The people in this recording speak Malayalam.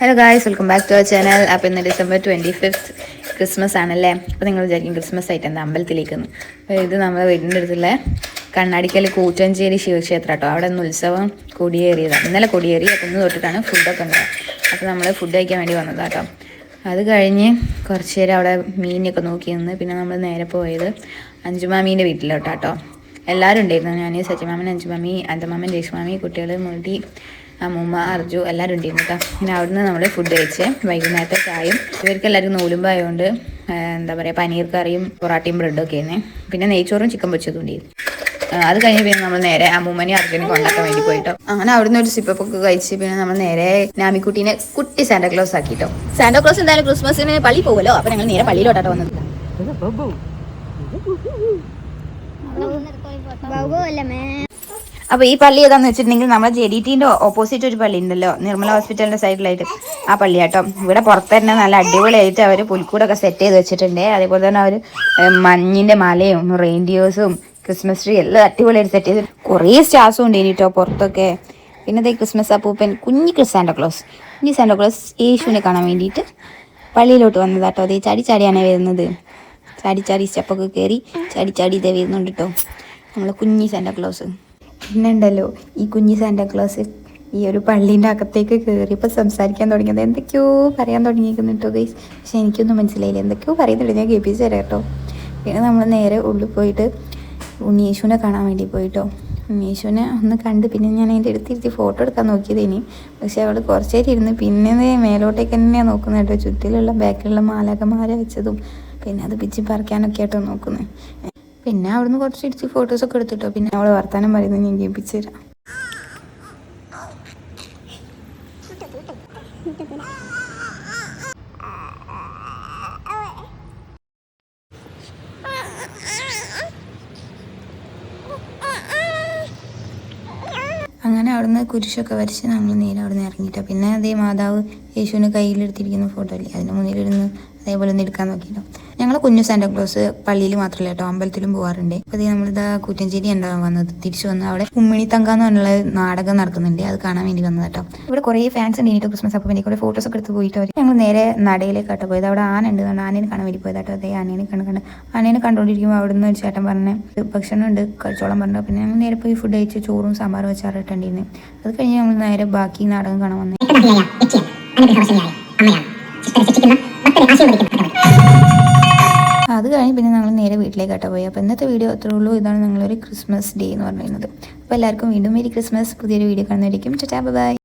Hello guys, welcome back to our channel. അപ്പോൾ ഇന്ന് ഡിസംബർ 25 ക്രിസ്മസ് ആണല്ലേ. അപ്പോൾ നിങ്ങൾ വിചാരിക്കും ക്രിസ്മസ് ആയിട്ട് എന്താ അമ്പലത്തിലേക്കെന്ന്. അപ്പോൾ ഇത് നമ്മുടെ വീടിൻ്റെ അടുത്തുള്ള കണ്ണാടിക്കൽ കൂറ്റഞ്ചേരി ശിവക്ഷേത്രം കേട്ടോ. അവിടെ നിന്ന് ഉത്സവം കൊടിയേറിയതാണ്. ഇന്നലെ കൊടിയേറി. അപ്പോൾ ഇന്ന് തൊട്ടിട്ടാണ് ഫുഡൊക്കെ ഉണ്ടാകും. അപ്പോൾ നമ്മൾ ഫുഡ് കഴിക്കാൻ വേണ്ടി വന്നതാണ് കേട്ടോ. അത് കഴിഞ്ഞ് കുറച്ച് നേരം അവിടെ മീനൊക്കെ നോക്കി നിന്ന് പിന്നെ നമ്മൾ നേരെ പോയത് അഞ്ചുമാമീൻ്റെ വീട്ടിലോട്ടോ കേട്ടോ. എല്ലാവരും ഉണ്ടായിരുന്നു. ഞാൻ സച്ചിമാമൻ, അഞ്ചുമാമി, അന്തമാമൻ, രേഷ്മാമി, കുട്ടികൾ, മുടി, അമ്മൂമ്മ, അർജു എല്ലാവരും ഉണ്ടായിരുന്നു കേട്ടോ. പിന്നെ അവിടുന്ന് നമ്മൾ ഫുഡ് കഴിച്ച് വൈകുന്നേരത്തെ ചായയും ഇവർക്ക് എല്ലാവർക്കും നോലുമ്പായതുകൊണ്ട് എന്താ പറയുക പനീർ കറിയും പൊറാട്ടയും ബ്രെഡും ഒക്കെ ആയിരുന്നു. പിന്നെ നെയ്ച്ചോറും ചിക്കൻ പൊരിച്ചതും ഉണ്ടായിരുന്നു. അത് കഴിഞ്ഞ് പിന്നെ നമ്മൾ നേരെ അമ്മൂമ്മനെയും അർജുനും കൊണ്ടാക്കാൻ വേണ്ടി പോയിട്ടോ. അങ്ങനെ അവിടുന്ന് ഒരു സിപ്പൊക്കെ കഴിച്ച് പിന്നെ നമ്മൾ നേരെ നാമിക്കുട്ടീനെ കുട്ടി സാന്റാക്ലോസ് ആക്കിട്ടോ. സാന്റാക്ലോസ് എന്തായാലും ക്രിസ്മസിന് പള്ളി പോകുമല്ലോ. അപ്പോൾ ഞങ്ങൾ നേരെ പള്ളിയിലോട്ടോ വന്നത്. അപ്പോൾ ഈ പള്ളി ഏതാന്ന് വെച്ചിട്ടുണ്ടെങ്കിൽ നമ്മുടെ JDTന്റെ ഓപ്പോസിറ്റ് ഒരു പള്ളി ഉണ്ടല്ലോ, നിർമ്മല ഹോസ്പിറ്റലിന്റെ സൈഡിലായിട്ട്, ആ പള്ളി കേട്ടോ. ഇവിടെ പുറത്ത് തന്നെ നല്ല അടിപൊളിയായിട്ട് അവർ പുൽക്കൂടൊക്കെ സെറ്റ് ചെയ്ത് വെച്ചിട്ടുണ്ട്. അതേപോലെ തന്നെ അവർ മഞ്ഞിന്റെ മലയും റെയിൻഡിയേഴ്സും ക്രിസ്മസ് ട്രീ എല്ലാം അടിപൊളിയായിട്ട് സെറ്റ് ചെയ്ത് കുറേ സ്റ്റാർസും ഉണ്ട് കേട്ടോ പുറത്തൊക്കെ. പിന്നെ അതേ ക്രിസ്മസ് അപ്പൂപ്പൻ കുഞ്ഞു സാന്റാക്ലോസ് യേശുവിനെ കാണാൻ വേണ്ടിയിട്ട് പള്ളിയിലോട്ട് വന്നതാട്ടോ. അതേ ചാടി ചാടിയാണ് വരുന്നത്. ചാടി സ്റ്റെപ്പൊക്കെ കയറി ചാടി ഇതേ വരുന്നുണ്ട് കേട്ടോ നമ്മളെ കുഞ്ഞി സാന്റാക്ലോസ്. പിന്നെ ഉണ്ടല്ലോ ഈ കുഞ്ഞി സാന്റാക്ലോസ് ഈ ഒരു പള്ളീൻ്റെ അകത്തേക്ക് കയറിയപ്പോൾ സംസാരിക്കാൻ തുടങ്ങിയത് എന്തൊക്കെയോ പറയാൻ തുടങ്ങിയിരിക്കുന്നു കേട്ടോ ഗൈസ്. പക്ഷെ എനിക്കൊന്നും മനസ്സിലായില്ല, എന്തൊക്കെയോ പറയുന്നുണ്ട്. ഞാൻ കേൾപ്പിച്ച് തരാം കേട്ടോ. പിന്നെ നമ്മൾ നേരെ ഉള്ളിൽ പോയിട്ട് ഉണ്ണിയേശുവിനെ കാണാൻ വേണ്ടി പോയിട്ടോ. ഉണ്ണിയേശുവിനെ ഒന്ന് കണ്ട് പിന്നെ ഞാൻ അതിൻ്റെ അടുത്തിരുത്തി ഫോട്ടോ എടുക്കാൻ നോക്കിയതേനി. പക്ഷെ അവൾ കുറച്ച് നേരം ഇരുന്ന് പിന്നെ മേലോട്ടേക്ക് തന്നെയാണ് നോക്കുന്നത് കേട്ടോ. ചുറ്റിലുള്ള ബാക്കിലുള്ള മാലകമാല വെച്ചതും പിന്നെ അത് പിച്ചി പറിക്കാനൊക്കെ ആയിട്ടോ നോക്കുന്നത്. പിന്നെ അവിടുന്ന് കുറച്ച് ഇടിച്ച് ഫോട്ടോസൊക്കെ എടുത്തിട്ടോ. പിന്നെ അവൾ വർത്താനം പറയുന്നത് ഞാൻ കേൾപ്പിച്ചു തരാം. അങ്ങനെ അവിടുന്ന് കുരിശൊക്കെ വരച്ച് നമ്മൾ നേരെ അവിടെ നിന്ന് ഇറങ്ങിയിട്ടോ. പിന്നെ അതേ മാതാവ് യേശുവിന് കയ്യിലെടുത്തിരിക്കുന്ന ഫോട്ടോ അല്ലേ, അതിന് മുന്നിലിരുന്ന് അതേപോലെ ഒന്ന് എടുക്കാൻ നോക്കിയിട്ടോ. ഞങ്ങൾ കുഞ്ഞു സാന്റാക്ലോസ് പള്ളിയിൽ മാത്രമല്ല കേട്ടോ, അമ്പലത്തിലും പോകാറുണ്ട്. അപ്പോൾ നമ്മളിതാ കൂറ്റഞ്ചേരി ഉണ്ടാകാൻ വന്നത്. തിരിച്ചു വന്ന് അവിടെ ഉമ്മിണി തങ്കാന്ന് പറഞ്ഞുള്ള നാടകം നടക്കുന്നുണ്ട്, അത് കാണാൻ വേണ്ടി വന്നത് കേട്ടോ. ഇവിടെ കുറേ ഫാൻസ് ഉണ്ട് കേട്ടോ ക്രിസ്മസ് അപ്പം വേണ്ടി. കുറേ ഫോട്ടോസൊക്കെ എടുത്ത് പോയിട്ട് ഞങ്ങൾ നേരെ നടയിലേക്കാട്ടോ പോയത്. അവിടെ ആന ഉണ്ട്, ആനേനെ കാണാൻ വേണ്ടി പോയത് കേട്ടോ. അതേ ആനേനെ കണ്ടുകൊണ്ടിരിക്കുമ്പോൾ അവിടെ നിന്ന് ഒരു ചേട്ടൻ പറഞ്ഞ് ഭക്ഷണം ഉണ്ട് കഴിച്ചോളം പറഞ്ഞു. പിന്നെ ഞങ്ങൾ നേരെ പോയി ഫുഡ് കഴിച്ച് ചോറും സാമ്പാറും വെച്ചാറിട്ടുണ്ടായിരുന്നു. അത് കഴിഞ്ഞ് നമ്മൾ നേരെ ബാക്കി നാടകം കാണാൻ വന്നത്. അത് കഴിഞ്ഞ് പിന്നെ ഞങ്ങൾ നേരെ വീട്ടിലേക്കാട്ടോ പോയി. അപ്പോൾ ഇന്നത്തെ വീഡിയോ അത്രേ ഉള്ളൂ. ഇതാണ് ഞങ്ങളൊരു ക്രിസ്മസ് ഡേ എന്ന് പറയുന്നത്. അപ്പോൾ എല്ലാവർക്കും വീണ്ടും മെരി ക്രിസ്മസ്. പുതിയൊരു വീഡിയോ കാണുന്നതായിരിക്കും. Tata by.